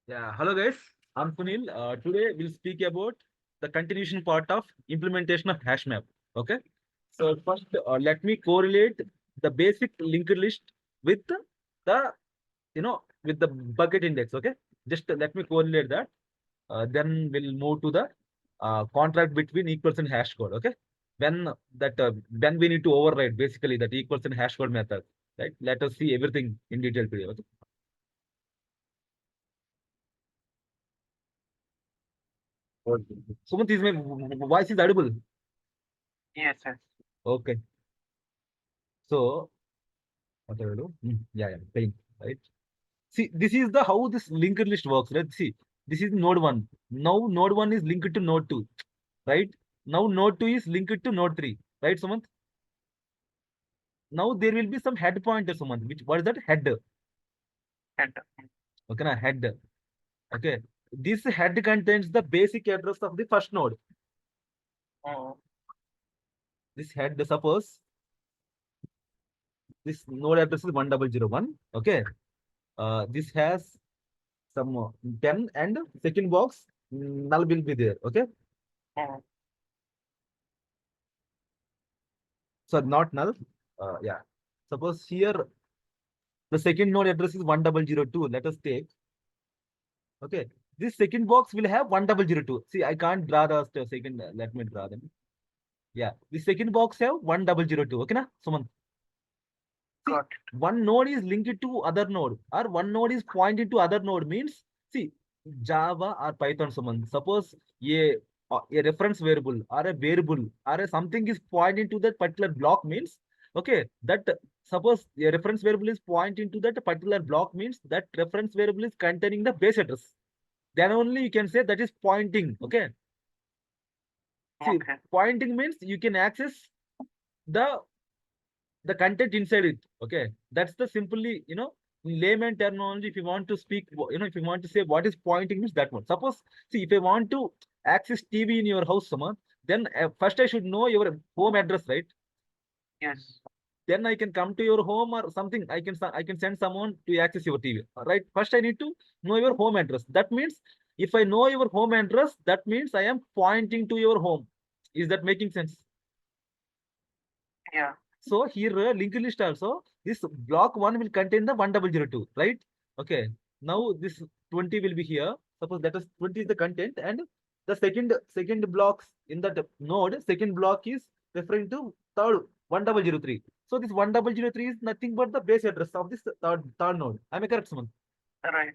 Yeah, hello guys. I'm Sunil. Today we'll speak about the continuation part of implementation of hash map. Okay. So first, let me correlate the basic linked list with the with the bucket index. Okay. Just let me correlate that. Then we'll move to the contract between equals and hash code. Okay. When we need to override basically that equals and hash code method. Right. Let us see everything in detail today. Okay. Sumant, is my voice is audible? Yes, yes. Okay. So what I will do? Yeah, yeah, playing, right? See, this is the how this linked list works, right? See, this is node one. Now node one is linked to node two, right? Now node two is linked to node three, right, Sumant? Now there will be some head pointer, Sumant. Which what is that? Head. And Okay, na head. Okay. This head contains the basic address of the first node. uh, This head, suppose this node address is 1001. Okay. This has some 10 and second box null will be there. Okay. uh, So not null. Yeah. Suppose here the second node address is 1002. Let us take. Okay. This second box will have 1002. See, I can't draw the second. Let me draw them. Yeah. The second box have 1002. Okay, na? Suman. See, got it. one node is linked to other node, or one node is pointed to other node means, see, Java or Python, Suman. Suppose a reference variable or a variable or a something is pointing to that particular block means, okay, that suppose a reference variable is pointing to that particular block means that reference variable is containing the base address. Then only you can say that is pointing. Okay. See, Okay. pointing means you can access the the content inside it. Okay, that's the simply, in layman terminology, if you want to speak, if you want to say what is pointing means that one. Suppose, see, if I want to access TV in your house, someone, then first I should know your home address, right? Yes. Then I can come to your home or something. I can send someone to access your TV, right? First I need to know your home address. That means if I know your home address, that means I am pointing to your home. Is that making sense? Yeah. So here linked list also, this block one will contain the 1002, right? Okay. Now this 20 will be here. Suppose that is 20 is the content, and the second blocks in that node, second block is referring to third 1003. So this 1003 is nothing but the base address of this third node. Am I correct, Suman? Right.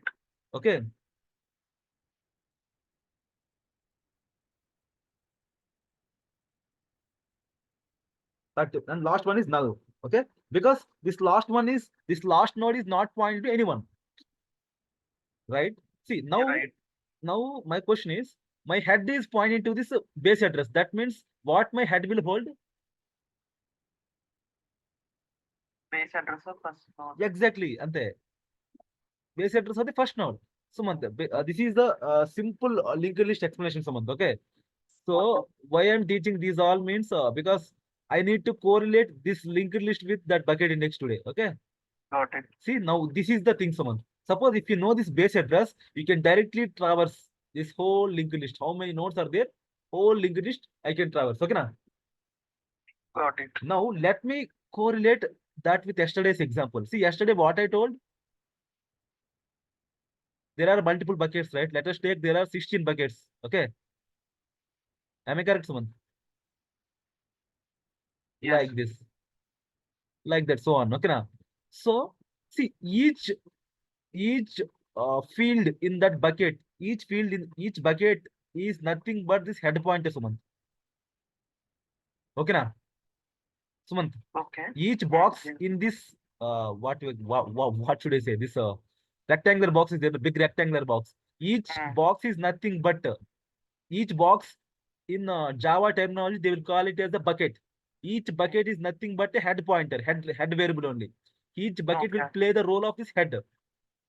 Okay. That and last one is null. Okay. Because this last node is not pointing to anyone, right? See, Right. now my question is, my head is pointing to this base address. That means what my head will hold? Base address of first node. Exactly, ante. Base address of the first node. Sumant, this is the simple linked list explanation, Sumant. Okay. Okay. So why I'm teaching these all means because I need to correlate this linked list with that bucket index today. Okay. Got it. See, now this is the thing, Sumant. Suppose if you know this base address, you can directly traverse this whole linked list. How many nodes are there? Whole linked list I can traverse. Okay, na? Got it. Now let me correlate that with yesterday's example. See, yesterday what I told, there are multiple buckets, right? Let us take there are 16 buckets. Okay. Am I correct, Suman? Yes. Like this, like that, so on. Okay, now. So see, each field in that bucket, each field in each bucket is nothing but this head pointer, Suman. Okay, now. Sumant, Okay. each box Yes. in this what should I say? This rectangular box is there, the big rectangular box. Each Mm, box is nothing but each box in Java terminology they will call it as a bucket. Each bucket is nothing but a head pointer, head variable only. Each bucket will okay. play the role of this head.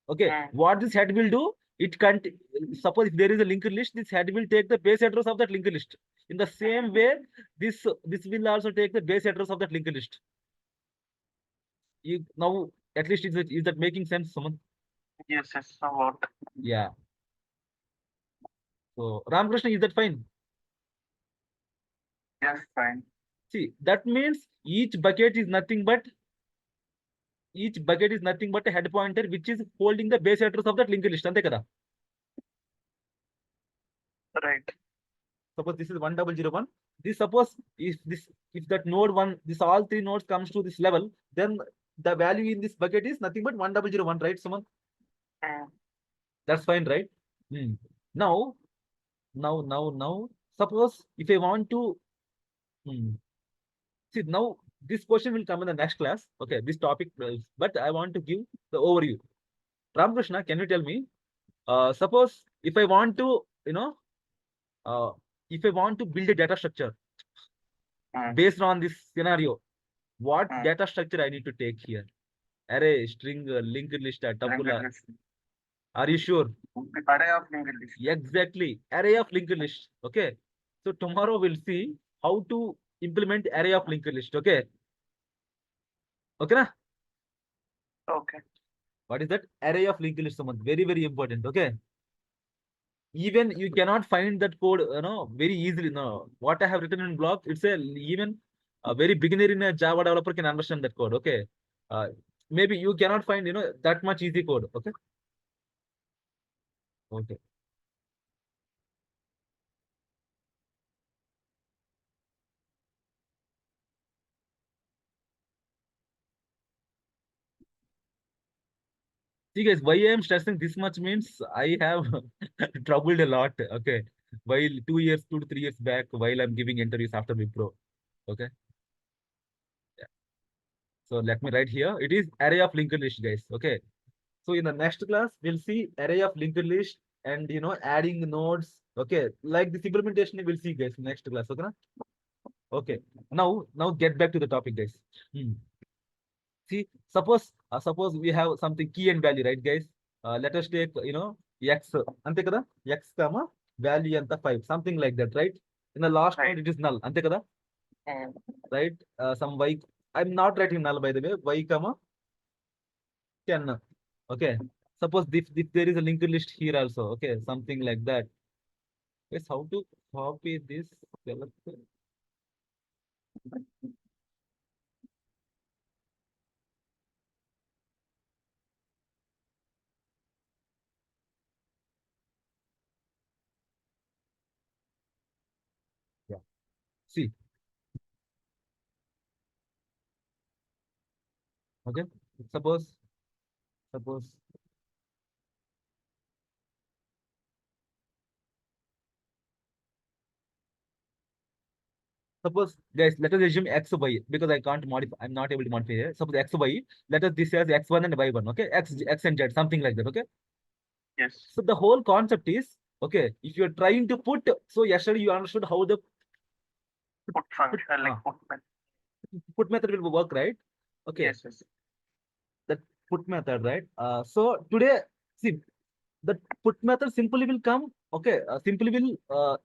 Okay, Mm, what this head will do? It can't suppose if there is a linked list, this head will take the base address of that linked list. In the same way, this will also take the base address of that linked list. You now at least is that making sense, someone? yes. Yes. Somewhat. Yeah. So Ramakrishna, is that fine? Yes, fine. See, that means each bucket is nothing but a head pointer which is holding the base address of that linked list. Ante kada. Right. Suppose this is 1001. This suppose if that node one, this all three nodes comes to this level, then the value in this bucket is nothing but 1001, right, Suman? Mm. That's fine, right? Hmm. Now, now, suppose if I want to see now this question will come in the next class. Okay, this topic, but I want to give the overview. Ramakrishna, can you tell me? Suppose if I want to, uh, if I want to build a data structure Mm. based on this scenario, what Mm. data structure I need to take here? Array, string, linked list, Linked tuple. list. Are you sure? Array of linked list. Exactly. Array of linked list. Okay. So tomorrow we'll see how to implement array of linked list. Okay. Okay, na? Okay. What is that? Array of linked list, Sumant. Very, very important. Okay. Even you cannot find that code, very easily. No, what I have written in blog, it's even a very beginner in a Java developer can understand that code. Okay. Uh, Maybe you cannot find, that much easy code. Okay. Okay. See guys, why I am stressing this much means I have troubled a lot. Okay. While 2 years, 2 to 3 years back, while I'm giving interviews after Wipro. Okay. Yeah. So let me write here. It is array of linked list, guys. Okay. So in the next class, we'll see array of linked list and adding nodes. Okay. Like this implementation, we'll see guys next class. Okay. Na? Okay. Now get back to the topic, guys. See, suppose we have something key and value, right, guys? Let us take, x, ante kada? X comma value anta 5, something like that, right? In the last Right. node, it is null, ante kada? Mm. Right? Some y, I'm not writing null by the way, y comma 10. Okay. Suppose if there is a linked list here also, okay, something like that. Guys, how to copy this? Yeah. See, okay. Suppose, suppose Suppose, guys, let us assume x y because I can't modify. I'm not able to modify here. Suppose x y. Let us this as x1 and y1. Okay, x and z, something like that. Okay. Yes. So the whole concept is okay. If you're trying to put, so yesterday you understood how the Put function, like uh, put method. put method will work, right? Okay, Yes, yes. that put method, right? So today, see, the put method simply will come. Okay, simply will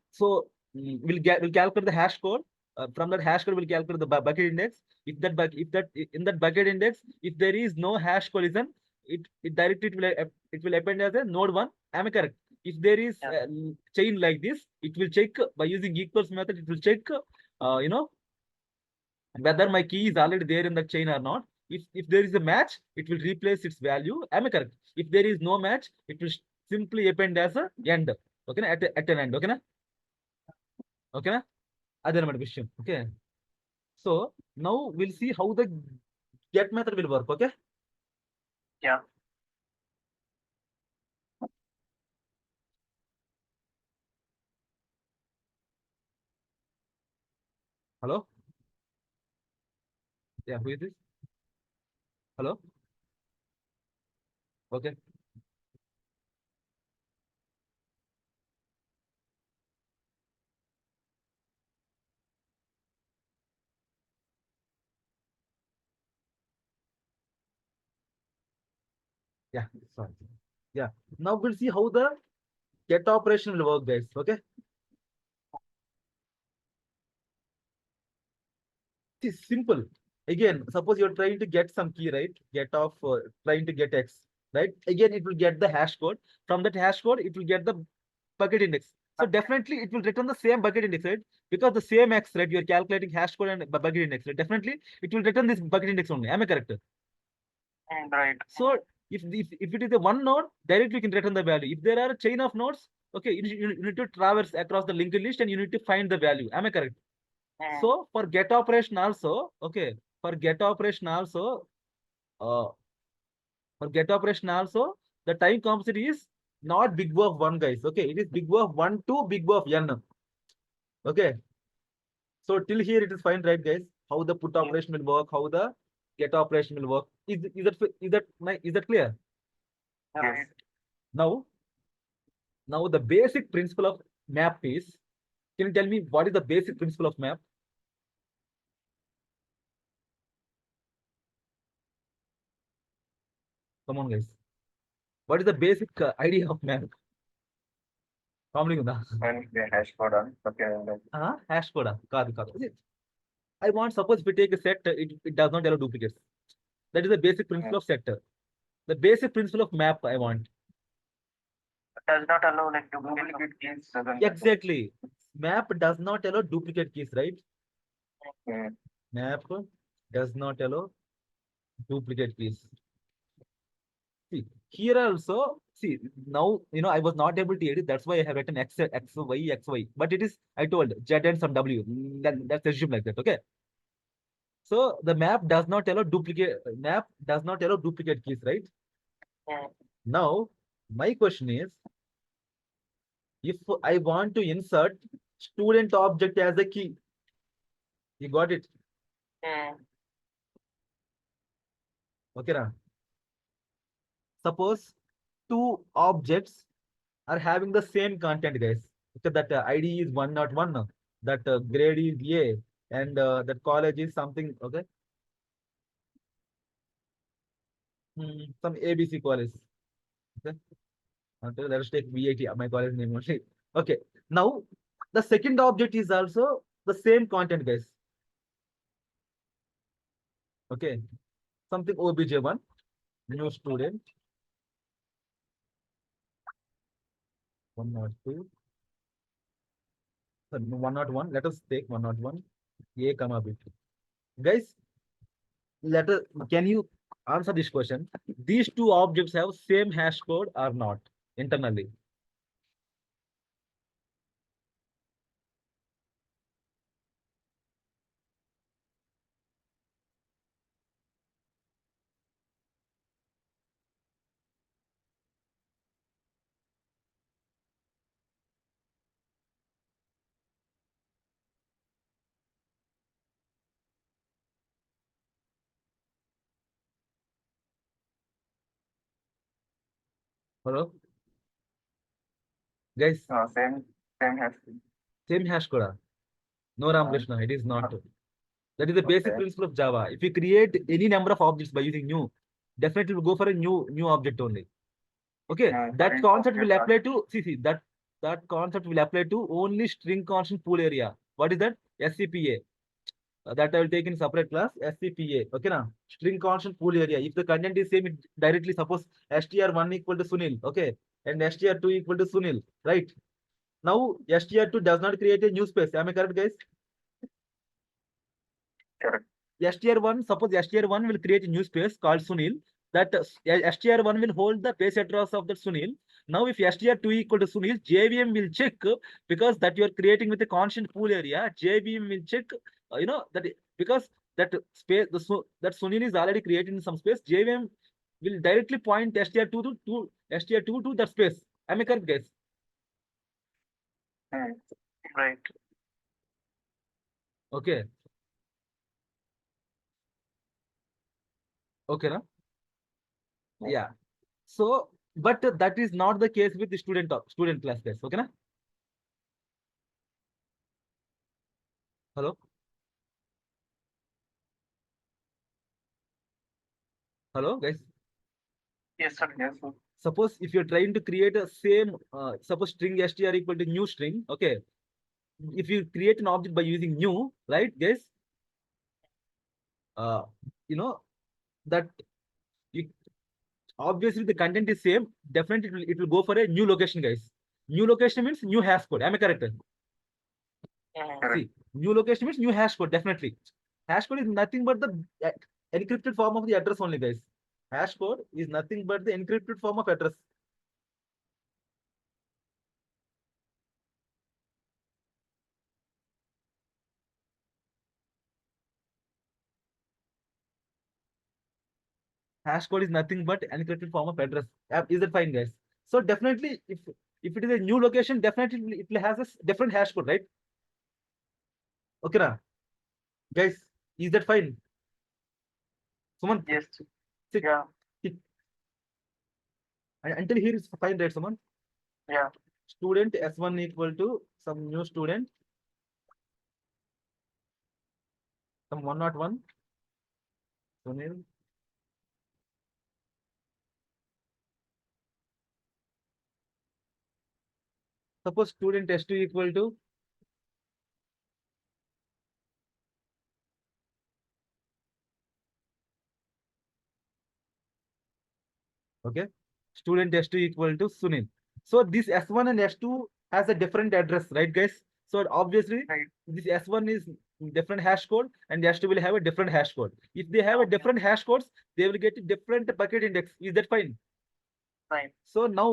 we'll calculate the hash code. From that hash code, we'll calculate the bucket index. If that in that bucket index, if there is no hash collision, it directly it will append as a node one. Am I correct? If there is Yeah. chain like this, it will check by using equals method. It will check, whether my key is already there in the chain or not. If there is a match, it will replace its value. Am I correct? If there is no match, it will simply append as a end. Okay, na? At an end. Okay, na? Okay, na? Adana question. Okay. So now we'll see how the get method will work. Okay. Yeah. Hello. Yeah. Who is this? Hello. Okay. Yeah. Sorry. Yeah. Now we'll see how the get operation will work, guys. Okay. It's simple. Again, suppose you're trying to get some key, right? Get off, trying to get X, right? Again, it will get the hash code. From that hash code, it will get the bucket index. So Okay. definitely it will return the same bucket index, right? Because the same X, right? You're calculating hash code and bucket index, right? Definitely it will return this bucket index only. Am I correct? Right. So if it is a one node, directly you can return the value. If there are a chain of nodes, okay, you need to traverse across the linked list and you need to find the value. Am I correct? So for get operation also, okay, for get operation also, uh, the time complexity is not big O of one, guys. Okay, it is big O of one to big O of n. Okay, so till here it is fine, right, guys? How the put operation will work, how the get operation will work. Is that clear? Yes. Now, the basic principle of map is. Can you tell me what is the basic principle of map? Come on, guys. What is the basic idea of map? Commonly, And the hash code on. Okay. hash code. కాదు. I want, suppose if we take a set, it does not allow duplicates. That is the basic principle of set. The basic principle of map I want. Does not allow like duplicate keys. Doesn't. Exactly. Map does not allow duplicate keys, right? Mm. Map does not allow duplicate keys. See, here also, see, now, I was not able to edit. That's why I have written X, X, Y, X, Y. But it is, I told, Z and some W. That's assume like that, okay? So the map does not allow duplicate keys, right? Mm. Now, my question is, if I want to insert student object as a key, you got it? Mm. Okay, na? Suppose two objects are having the same content, guys. Okay, that ID is 101, that grade is A, and that college is something, okay? Some ABC college. Okay, let us take VIT, my college name only. Okay, now the second object is also the same content, guys. Okay, something OBJ1, new student, 102, 101. Let us take 101, A comma B. Guys, let us, can you answer this question? These two objects have same hash code or not internally? Hello, guys, Same hash. same hash code. No, Ram Krishna, it is not. That is the basic Okay. principle of Java. If you create any number of objects by using new, definitely will go for a new object only. Okay, that Current concept will object apply to, see, that concept will apply to only string constant pool area. What is that? SCPA. That I will take in separate class, SCPA. Okay, now string constant pool area. If the content is same, it directly, suppose str1 equal to Sunil, okay, and str2 equal to Sunil, right? Now str2 does not create a new space. Am I correct, guys? Correct. str1, suppose str1 will create a new space called Sunil. That str1 will hold the base address of the Sunil. Now, if str2 equal to Sunil, JVM will check, because that you are creating with a constant pool area. JVM will check, that because that space, that Sunil is already created in some space. JVM will directly point str2 to that space. Am I correct, guys? Mm. Right. Okay, okay, na? Yeah. So, but that is not the case with the student class, guys. Okay, na? Hello, hello, guys. Yes, sir. Yes, sir. Suppose if you're trying to create a same, suppose string str equal to new string. Okay, if you create an object by using new, right, guys? Uh, you know that you, obviously the content is same. Definitely it will go for a new location, guys. New location means new hash code. Am I correct? Correct. See, new location means new hash code, definitely. Hash code is nothing but the encrypted form of the address only, guys. Hash code is nothing but the encrypted form of address. Hash code is nothing but encrypted form of address. Is it fine, guys? So definitely, if it is a new location, definitely it will have a different hash code, right? Okay, na? Guys, is that fine? Someone, Yes. sit, Yeah. sit. Until here is fine, right? Someone, Yeah. student S1 equal to some new student, some 101. Sunil. Suppose student S2 equal to okay, student S2 equal to Sunil. So this S1 and S2 has a different address, right, guys? So obviously, Right. this S1 is different hash code and S2 will have a different hash code. If they have a Okay. different hash codes, they will get a different bucket index. Is that fine? Fine. So now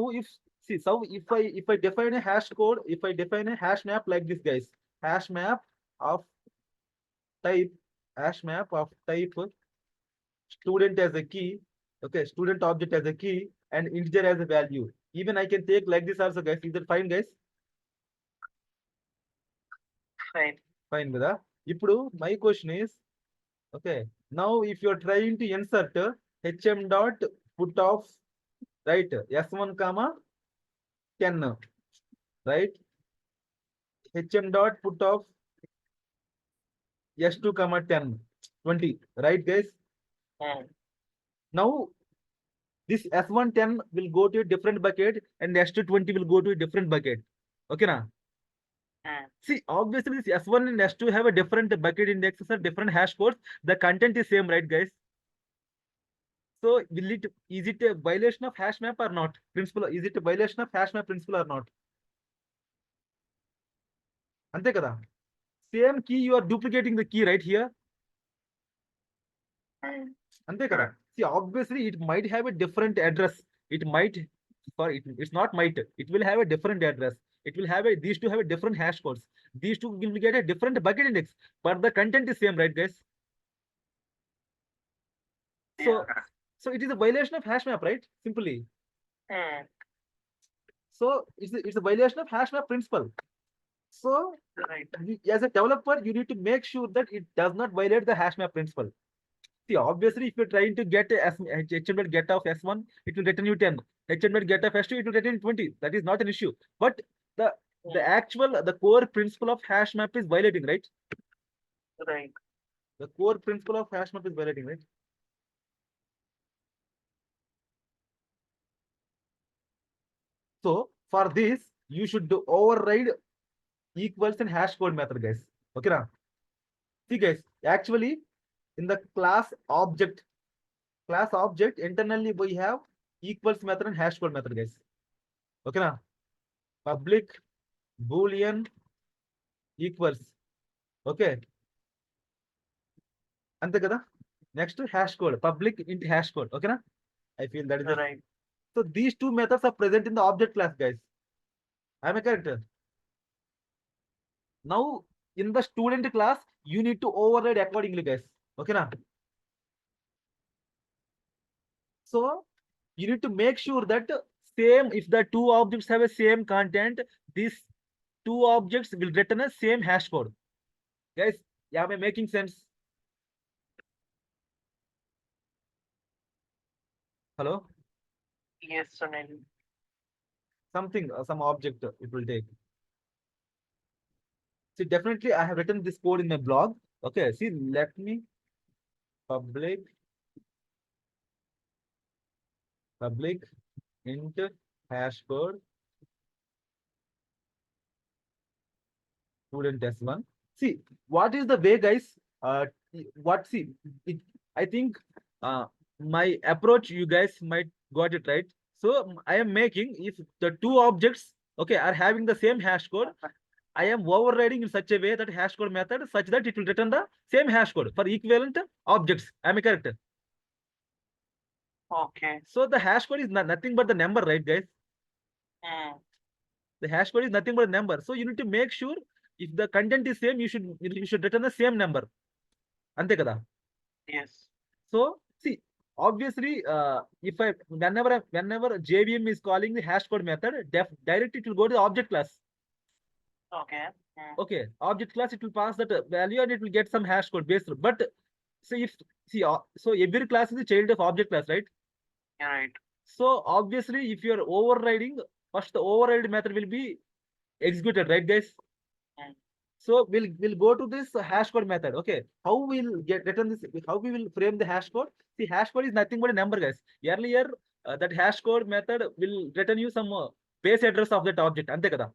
so if I define a hash code, if I define a hash map like this, guys, hash map of type, hash map of type student as a key, okay, student object as a key and integer as a value. Even I can take like this also, guys. Is that fine, guys? Fine. Fine, కదా? ఇప్పుడు my question is, okay, now if you're trying to insert hm dot put of, right, s1 comma 10, right, hm dot put of s2 comma 10, 20, right, guys? Now this s1 10 will go to a different bucket and s2 20 will go to a different bucket. Okay, na? See, obviously this S1 and S2 have a different bucket indexes or different hash codes. The content is same, right, guys? So is it a violation of hash map or not? Principle, is it a violation of hash map principle or not? Ante kada. Same key, you are duplicating the key right here. Ante kada. See, obviously it might have a different address. It might, it's not might. It will have a different address. It will have these two have a different hash codes. These two will get a different bucket index, but the content is same, right, guys? So, Yeah. so it is a violation of hash map, right? Simply. So it's a violation of hash map principle. So Right. as a developer, you need to make sure that it does not violate the hash map principle. See, obviously, if you're trying to get a HTML get of S1, it will return you 10. HTML get of S2, it will return 20. That is not an issue. But the core principle of hash map is violating, right? Right. The core principle of hash map is violating, right? So for this, you should override equals and hash code method, guys. Okay, now. See, guys, actually, in the class object internally we have equals method and hash code method, guys. Okay, now. Public boolean equals. Okay. Ante kada. Next hash code, public int hash code. Okay, na? I feel that is it. Right. So these two methods are present in the object class, guys. Am I correct? Now, in the student class, you need to override accordingly, guys. Okay, na? So you need to make sure that same, if the two objects have a same content, these two objects will return a same hash code. Guys, am I making sense? Hello? Yes, Sunil. Something, some object it will take. See, definitely I have written this code in my blog. Okay, see, let me public int hash code student s1. See, what is the way, guys? What see? I think my approach, you guys might got it right. So I am making if the two objects okay, are having the same hash code, I am overriding in such a way that hash code method such that it will return the same hash code for equivalent objects. Am I correct? Okay. So the hash code is nothing but the number, right, guys? Hmm. The hash code is nothing but a number. So you need to make sure if the content is same, you should return the same number. Ante kada. Yes. So see, obviously, if I whenever JVM is calling the hash code method, directly it will go to the object class. Okay. Hmm. Okay, object class it will pass that value and it will get some hash code based. But see if see so every class is a child of object class, right? You're right. So obviously, if you are overriding, first the override method will be executed, right, guys? Hmm. So we'll go to this hash code method. Okay, how we'll get return this? How we will frame the hash code? See, hash code is nothing but a number, guys. Earlier, that hash code method will return you some base address of that object. Ante kada.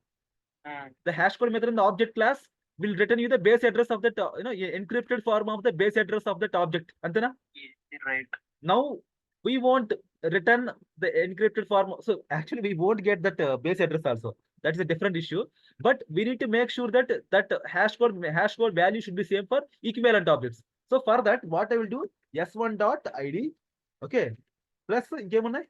Hmm. The hash code method in the object class will return you the base address of that encrypted form of the base address of that object. Antena? You're right. Now we won't return the encrypted form. So actually, we won't get that base address also. That is a different issue. But we need to make sure that that hash code value should be same for equivalent objects. So for that, what I will do s1 dot id, okay, plus ఇంకేమున్నాయి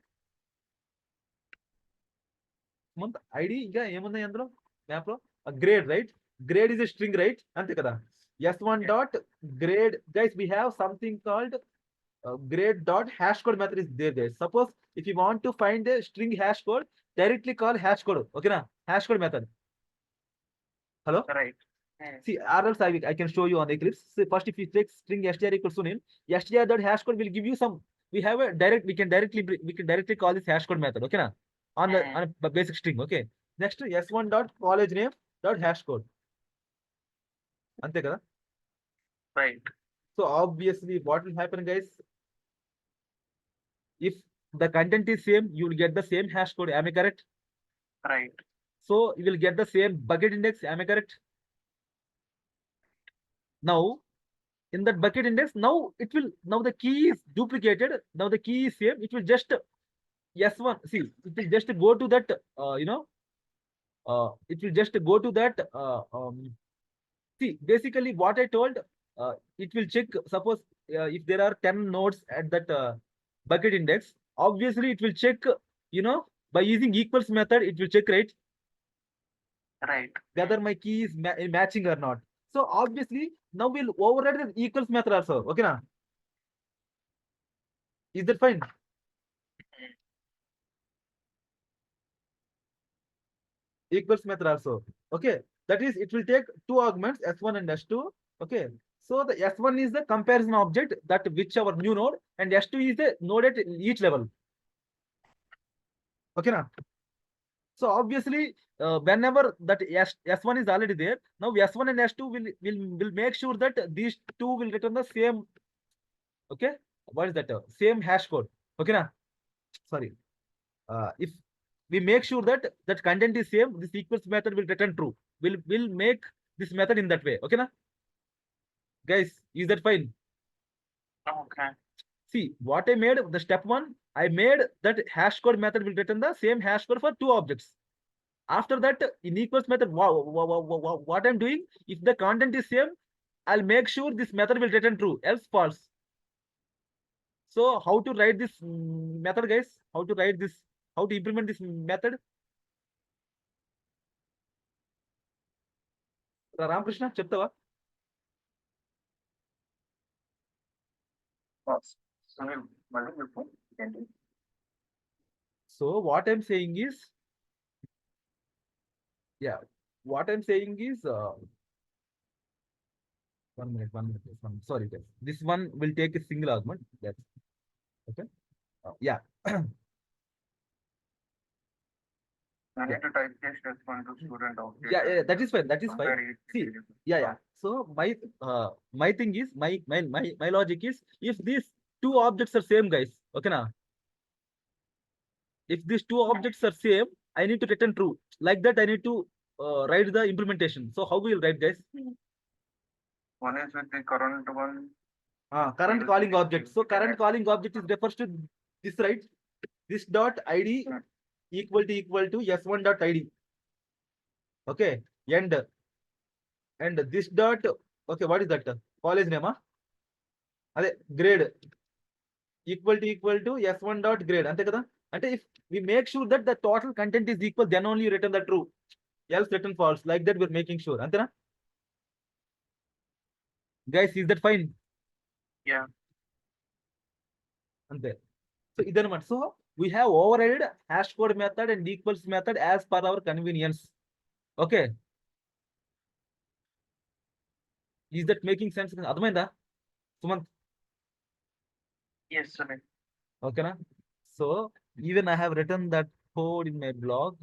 ID ఇంకా ఏమున్నాయి అందులో map లో grade right grade is a string right అంతే కదా s1 dot grade guys we have something called grade dot hash code method is there guys. Suppose if you want to find a string hash code, directly call hash code. Okay na? Hash code method. Hello? Right. Hmm. See, or else I can show you on Eclipse. See, first if you take string str equals to nil, str dot hash code will give you some. We have a direct. We can directly call this hash code method. Okay na? On a basic string. Okay. Next s1 dot college name dot hash code. Ante kada? Right. So obviously, what will happen, guys? If the content is same, you will get the same hash code. Am I correct? Right. So you will get the same bucket index. Am I correct? Now, in that bucket index, now the key is duplicated. Now the key is same. It will just s1. See, it will just go to that. It will just go to that. See, basically what I told. It will check. Suppose if there are 10 nodes at that bucket index, obviously it will check. By using equals method, it will check, right, Right. whether my key is matching or not. So obviously now we'll override the equals method also. Okay na? Is that fine? Equals method also. Okay. That is, it will take two arguments, s1 and s2. Okay. So the s1 is the comparison object that which our new node, and s2 is the node at each level. Okay na? So obviously, whenever that s1 is already there, now s1 and s2 will make sure that these two will return the same. Okay, what is that? Same hash code. Okay na? Sorry. If we make sure that that content is same, this equals method will return true. Will make this method in that way. Okay na? Guys, is that fine? Okay. See, what I made, the step one, I made that hash code method will return the same hash code for two objects. After that, in equals method, what I'm doing, if the content is same, I'll make sure this method will return true, else false. So how to write this method, guys? How to write this? How to implement this method? Ramakrishna, చెప్తావా? So what I'm saying is, yeah, what I'm saying is, 1 minute, 1 minute. Sorry, guys. This one will take a single argument. That's okay. Yeah. I need to type test s1 to student object. Yeah, that is fine. That is fine. See, yeah. So my thing is, my logic is, if these two objects are same, guys, okay now. If these two objects are same, I need to return true. Like that, I need to write the implementation. So how we will write, guys? One is with the current one. Current calling object. So current calling object is refers to this, right? This dot id equal to s1 dot id. Okay, and this dot, okay, what is that? College name, అదే grade equal to s1 dot grade, అంతే కదా. అంటే if we make sure that the total content is equal, then only you return the true, else return false. Like that we're making sure, అంతేనా guys? Is that fine? Yeah. అంతే. So ఇదనమాట. So we have overridden hash code method and equals method as per our convenience. Okay, is that making sense? అర్థమైందా Sumanth? Yes, Sunil. ఓకేనా. So even I have written that code in my blog.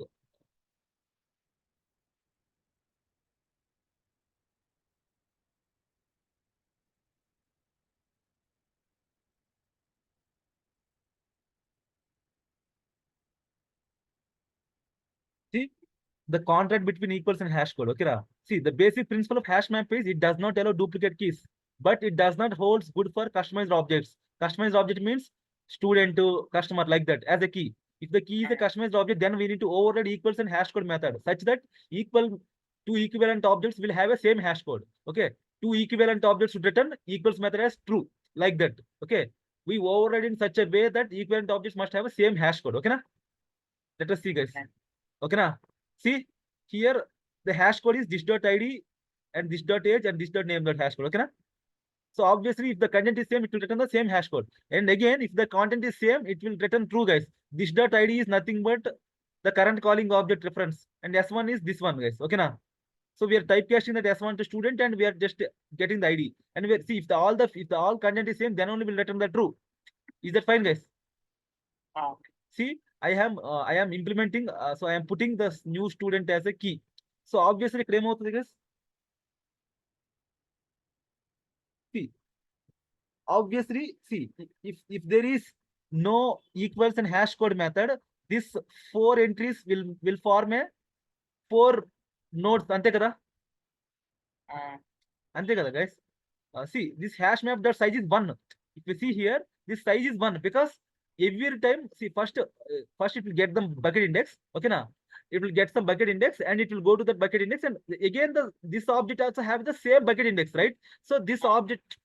See the contract between equals and hash code. Okay, ra? See the basic principle of hash map is it does not allow duplicate keys, but it does not holds good for customized objects. Customized object means student to customer, like that, as a key. If the key is a customized object, then we need to override equals and hash code method such that equal two equivalent objects will have a same hash code. Okay, two equivalent objects should return equals method as true, like that. Okay, we override in such a way that equivalent objects must have a same hash code. Okay, na? Let us see, guys. Okay, na? See here the hash code is this dot id and this dot age and this dot name dot hash code. Okay, na? So obviously, if the content is same, it will return the same hash code. And again, if the content is same, it will return true, guys. This dot id is nothing but the current calling object reference, and s1 is this one, guys. Okay, na? So we are typecasting that s1 to student, and we are just getting the id. And we see if the all content is same, then only will return the true. Is that fine, guys? Okay. See, I am implementing. So I am putting the new student as a key. So obviously, claim అవుతుంది, guys. See, obviously, see if there is no equals and hash code method, this four entries will form a four nodes. అంతే కదా, అంతే కదా, guys. See this hash map dot size is 1. If you see here, this size is 1 because every time, see, first it will get the bucket index. Okay, now it will get some bucket index and it will go to that bucket index, and again this object also have the same bucket index, right? So this object,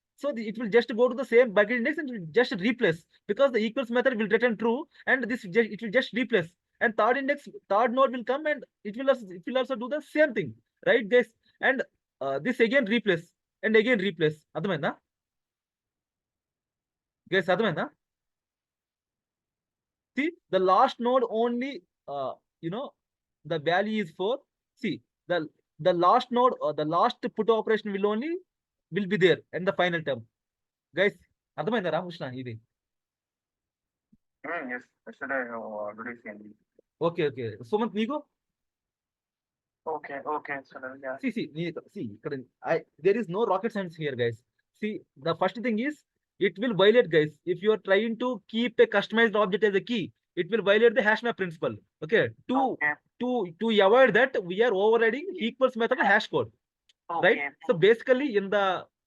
it will just go to the same bucket index and it will just replace, because the equals method will return true, and it will just replace, and third node will come and it will also do the same thing, right, guys? And this again replace and again replace. అర్థమైందా guys? అర్థమైందా? See the last node only, you know, the value is 4. See the last node, the last put operation will be there in the final term, guys. అర్థమైందా రామకృష్ణ ఇది? Yes, yesterday I have already seen. Okay okay Sumanth నీకు? Okay, Sunil. Yeah. See, there is no rocket science here, guys. See, the first thing is it will violate, guys. If you are trying to keep a customized object as a key, it will violate the hash map principle. Okay, Okay. to avoid that, we are overriding equals method and hash code, right? Okay. So basically, in the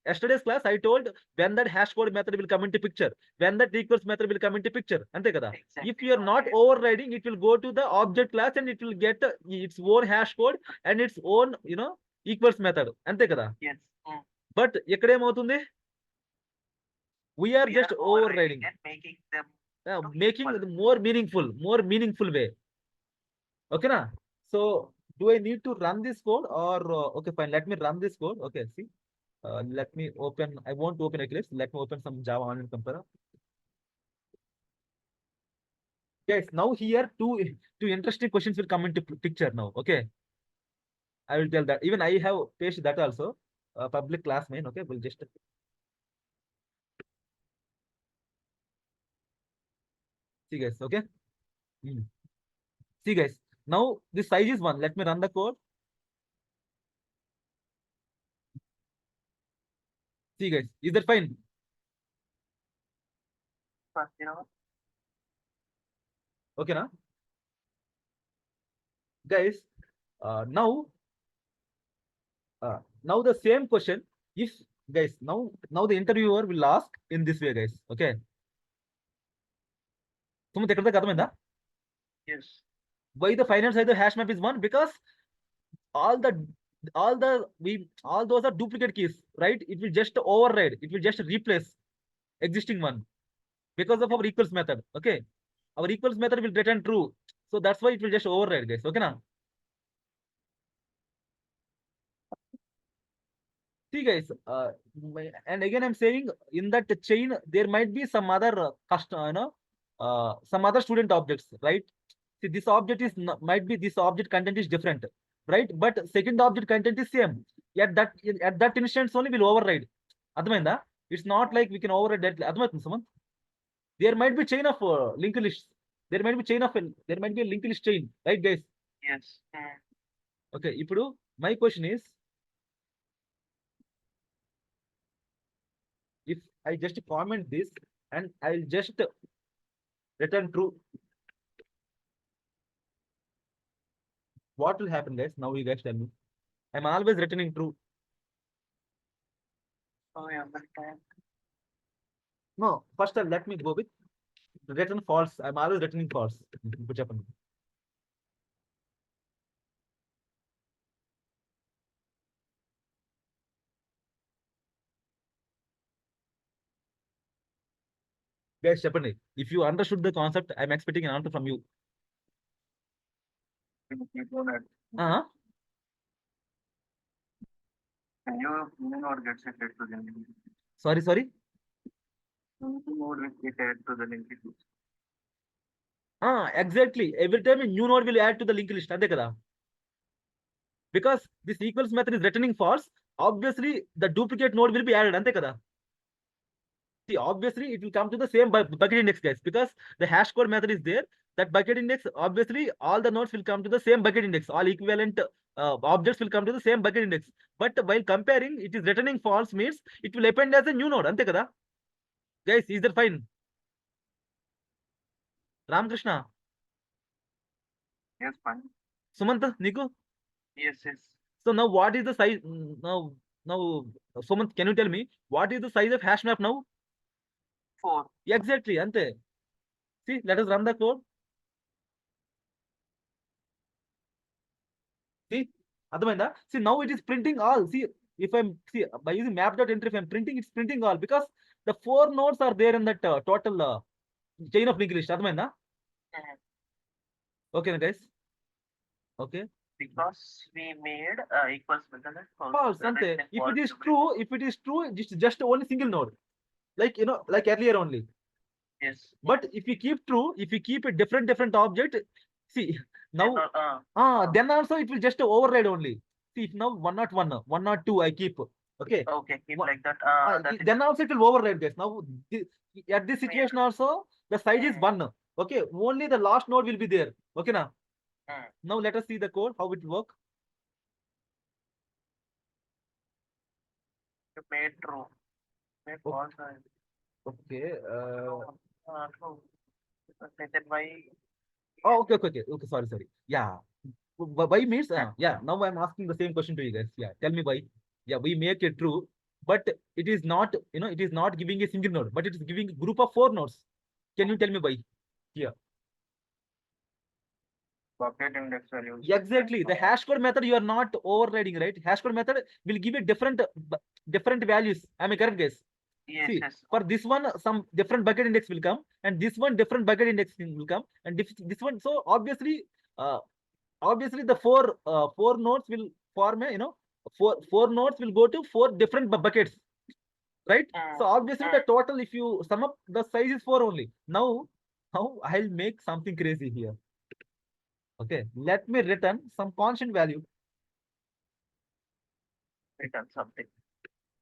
yesterday's class, I told when that hash code method will come into picture, when that equals method will come into picture, ante kada. Exactly. If you are not Okay. overriding, it will go to the object class and it will get its own hash code and its own, equals method, ante kada. Yes. But ఇక్కడ ఏమవుతుంది, we are We just are overriding, and making them making equal. it more meaningful way. Okay, na? So do I need to run this code or okay, fine, let me run this code. Okay, see, let me open. I won't open Eclipse. Let me open some Java Online Compiler. Guys, now here two interesting questions will come into picture now. Okay, I will tell that. Even I have pasted that also. Public class main. Okay, we'll just see, guys. Okay. See, guys. Now this size is 1. Let me run the code. See, guys. Is that fine? But, you know, Okay, na? Guys, now the same question, if guys, now the interviewer will ask in this way, guys. Okay, సుమత్ ఎక్కడ దాకా అర్థమైందా? yes. Why the final size of hash map is 1? Because all those are duplicate keys, right? It will just override, it will just replace existing one because of our equals method. Okay, our equals method will return true, so that's why it will just override, guys. Okay now, see guys, and again I'm saying, in that chain there might be some other some other student objects, right? See, this object is might be this object content is different, right? But second object content is same. At that instance only will override. Adhamainda? It's not like we can override that. Adhamainda, Sumant? There might be chain of linked lists. There might be a linked list chain, right, guys? Yes. Okay. Ipudu, my question is, if I just comment this and I'll just return true, what will happen, guys? Now you guys tell me. I'm always returning true. So you understand. No, first let me go with return false. I'm always returning false. Which happened? Guys, Shepard, if you understood the concept, I'm expecting an answer from you. Uh-huh. You node gets it to the link. Sorry. Node will get added to the link. Exactly. Every time a new node will add to the linked list. Ante kada. Because this equals method is returning false, obviously the duplicate node will be added. Ante kada. See, obviously it will come to the same bucket index, guys, because the hash code method is there. That bucket index, obviously all the nodes will come to the same bucket index. All equivalent objects will come to the same bucket index. But while comparing, it is returning false means it will append as a new node. Ante kada. Guys, is that fine? Ramakrishna. Yes, fine. Sumant, Niku. Yes. So now what is the size? Now, Sumant, can you tell me what is the size of hash map now? 4. Exactly, ante. See, let us run the code. See, Adamainda. See, now it is printing all. See, if I'm by using map.entry, if I'm printing, it's printing all because the 4 nodes are there in that total chain of linked list. Adamainda. Okay, guys. Okay. Because we made equals method False, ante. If it is true, just only single node. Like like earlier only. Yes. But if we keep true, if we keep a different object, see now, then also it will just override only. See, if now 101, 102 I keep. Okay. Okay, keep like that. Then also it will override, guys. Now at this situation also the size is 1. Okay, only the last node will be there. Okay now. Now let us see the code how it will work. You made true. Made false. Okay. True. Then why? Oh, okay. Sorry. Yeah. Why means yeah. Now I'm asking the same question to you guys. Yeah, tell me why. Yeah, we make it true, but it is not. It is not giving a single node, but it is giving a group of 4 nodes. Can you tell me why? Yeah. Bucket index value. Exactly. The hashcode method you are not overriding, right? Hashcode method will give you different values. Am I correct, guys? Yes, See, yes. for this one, some different bucket index will come, and this one different bucket index will come, and this one. So obviously, the 4 nodes will form a four nodes will go to 4 different buckets, right? So obviously the total, if you sum up, the size is 4 only. Now I'll make something crazy here. Okay, let me return some constant value. Return something.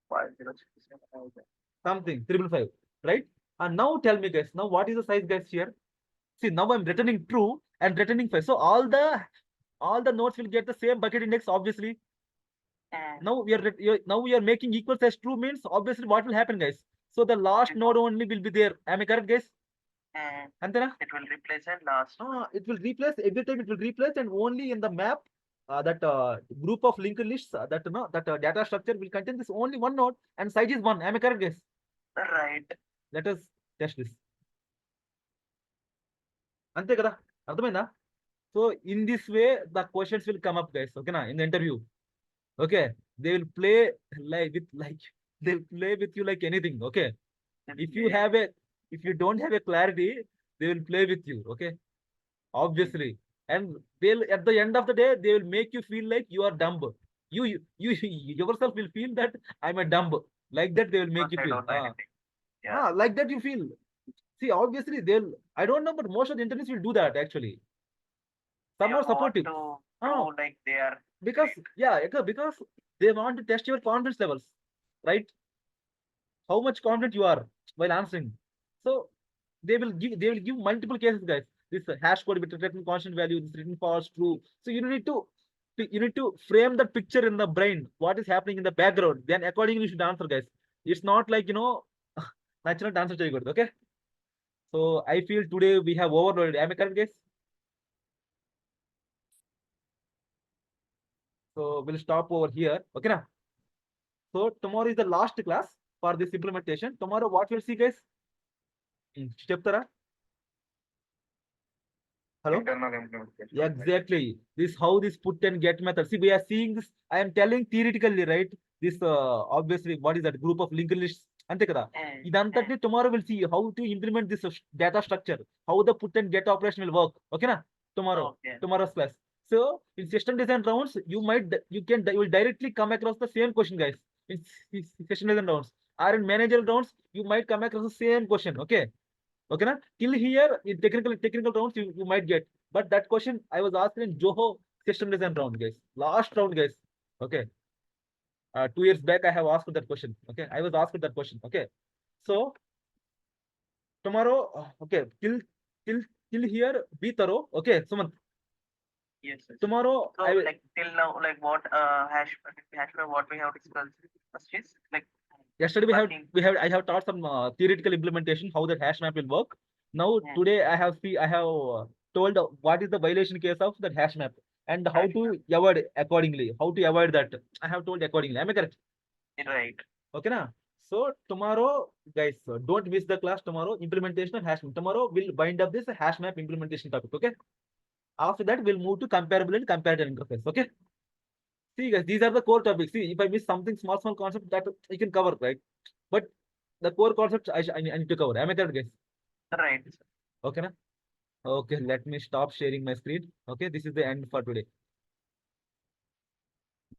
5067. Something 555, right? And now tell me, guys, now what is the size, guys, here? See, now I'm returning true and returning 5. So all the nodes will get the same bucket index, obviously. Now we are making equals as true means obviously what will happen, guys? So the last node only will be there. Am I correct, guys? Antena? It will replace it last. It will replace every time. It will replace, and only in the map that group of linked lists that data structure will contain this only one node and size is 1. Am I correct, guys? Right. Let us test this. అంతే కదా, అర్థమైందా? So in this way, the questions will come up, guys. Okay, na, in the interview. Okay, they will play like they'll play with you like anything. Okay, if you have a if you don't have a clarity, they will play with you. Okay, obviously, and they'll at the end of the day they will make you feel like you are dumb. You yourself will feel that I'm a dumb. Like that they will make Because you I feel. don't know anything. Yeah. Like that you feel. See, obviously they'll. I don't know, but most of the interviews will do that actually. They Some are want supportive. to Ah, prove like they are because great. yeah, because they want to test your confidence levels, right? How much confident you are while answering. So they will give multiple cases, guys. This hash code with written constant value, this written false, true. So you need to frame that picture in the brain, what is happening in the background. Then accordingly you should answer, guys. It's not like natural answer to good. Okay. So I feel today we have overloaded. Am I correct, guys? So we'll stop over here. Okay, now. So tomorrow is the last class for this implementation. Tomorrow, what we'll see, guys? Chapter. Hello? Internal implementation. Yeah, exactly. This how this put and get method. See, we are seeing this. I am telling theoretically, right? This obviously what is that group of linked lists? అంతే కదా ఇదంతటిని tomorrow will see how to implement this data structure, how the put and get operation will work. Okay, na? Tomorrow's class. So in system design rounds, you will directly come across the same question, guys. In system design rounds or in managerial rounds, you might come across the same question. Okay. Okay, na? Till here in technical rounds you might get, but that question I was asked in Joho system design round, guys. Last round, guys. Okay. 2 years back I have asked that question. Okay, I was asked that question. Okay, so tomorrow, okay, till here be thorough. Okay, Sumant. Yes, yes. Tomorrow So I will. like till now, like what hash what we have discussed first is like Yesterday working. I have taught some theoretical implementation how that hash map will work. Now Yeah. today I have told what is the violation case of that hash map and how to avoid accordingly. How to avoid that. I have told accordingly. Am I correct? Right. Okay, na? So tomorrow, guys, don't miss the class tomorrow. Implementation of hash map. Tomorrow we'll bind up this hash map implementation topic. Okay. After that, we'll move to comparable and comparative interface. Okay. See, guys, these are the core topics. See, if I miss something small concept that I can cover, right? But the core concepts I need to cover. Am I correct, guys? Right. Okay, na? Okay, let me stop sharing my screen. Okay, this is the end for today.